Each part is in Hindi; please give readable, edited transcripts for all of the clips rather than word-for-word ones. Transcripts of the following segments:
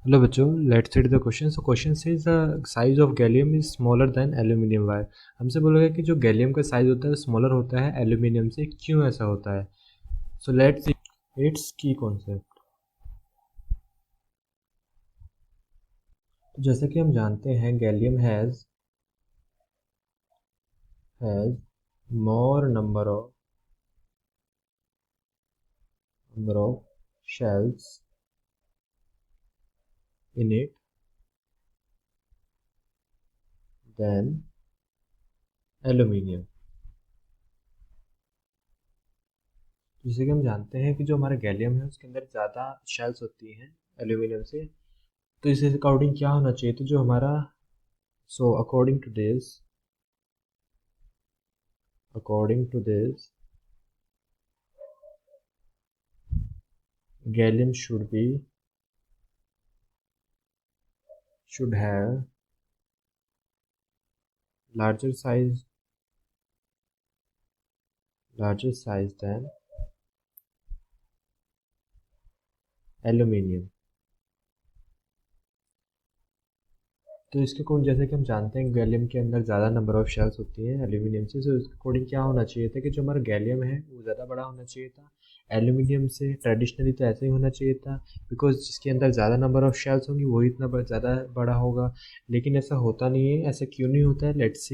हेलो बच्चों, let's read the question. So question says the size of gallium is smaller than aluminium wire. हमसे बोला गया कि जो गैलियम का साइज होता है स्मॉलर होता है एल्यूमिनियम से, क्यों ऐसा होता है? सो लेट्स सी इट्स की कॉन्सेप्ट। तो जैसा कि हम जानते हैं gallium has more number of shells in it than aluminium। जैसे कि हम जानते हैं कि जो हमारा गैलियम है उसके अंदर ज़्यादा शेल्स होती हैं एल्यूमिनियम से। तो इस अकॉर्डिंग क्या होना चाहिए? तो जो हमारा according to this gallium should have larger size than aluminium। तो इसके अकॉर्डिंग जैसे कि हम जानते हैं गैलियम के अंदर ज़्यादा नंबर ऑफ शेल्स होती हैं एल्यूमिनियम से, तो इसके अकॉर्डिंग क्या होना चाहिए था कि जो हमारा गैलियम है वो ज़्यादा बड़ा होना चाहिए था एल्यूमिनियम से। ट्रेडिशनली तो ऐसे ही होना चाहिए था, बिकॉज जिसके अंदर ज़्यादा नंबर ऑफ शेल्स होंगी वही इतना ज़्यादा बड़ा होगा। लेकिन ऐसा होता नहीं है। ऐसा क्यों नहीं होता है? Let's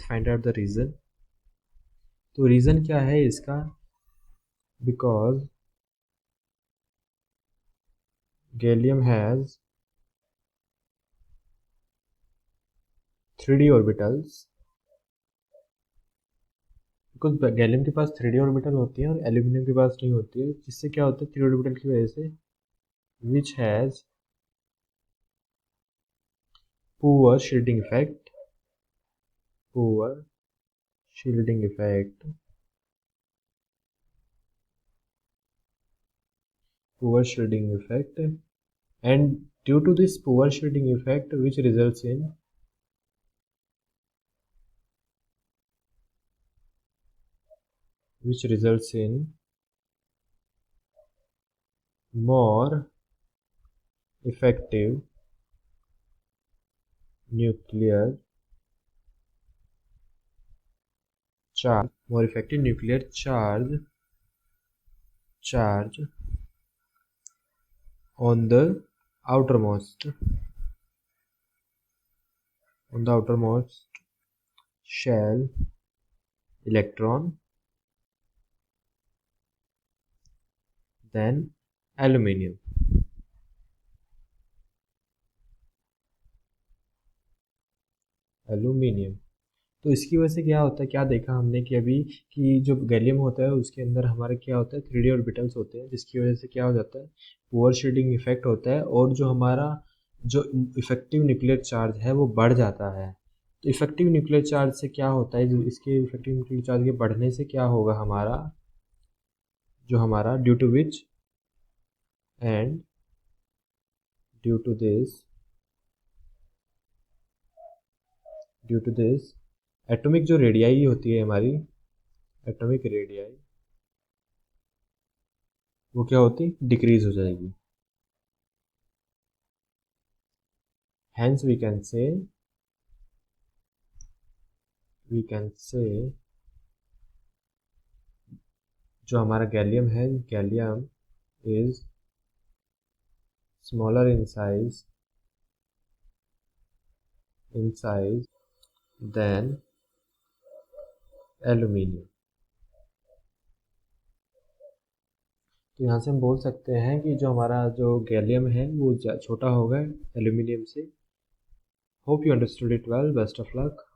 find out the reason. तो रीज़न क्या है इसका? Because gallium has 3D orbitals. Because gallium के पास 3D ऑर्बिटल होती है और एल्यूमिनियम के पास नहीं होती है, जिससे क्या होता है 3D ऑर्बिटल की वजह से which has poor shielding effect poor shielding effect poor shielding effect and due to this poor shielding effect which results in more effective nuclear charge on the outermost shell electron than aluminium। तो इसकी वजह से क्या होता है, क्या देखा हमने कि अभी कि जो गैलियम होता है उसके अंदर हमारे क्या होता है 3D ऑर्बिटल्स होते हैं, जिसकी वजह से क्या हो जाता है पुअर शील्डिंग इफेक्ट होता है और जो हमारा जो इफेक्टिव न्यूक्लियर चार्ज है वो बढ़ जाता है। तो इफेक्टिव न्यूक्लियर चार्ज से क्या होता है, जो इसके इफेक्टिव न्यूक्लियर चार्ज के बढ़ने से क्या होगा हमारा and due to this atomic जो रेडियाई होती है हमारी एटॉमिक रेडियाई वो क्या होती डिक्रीज हो जाएगी। Hence we can say जो हमारा गैलियम है, gallium is smaller in size then aluminium. तो यहाँ से हम बोल सकते हैं कि जो हमारा जो गैलियम है वो छोटा होगा एल्यूमिनियम से। Hope you understood it well. Best of luck.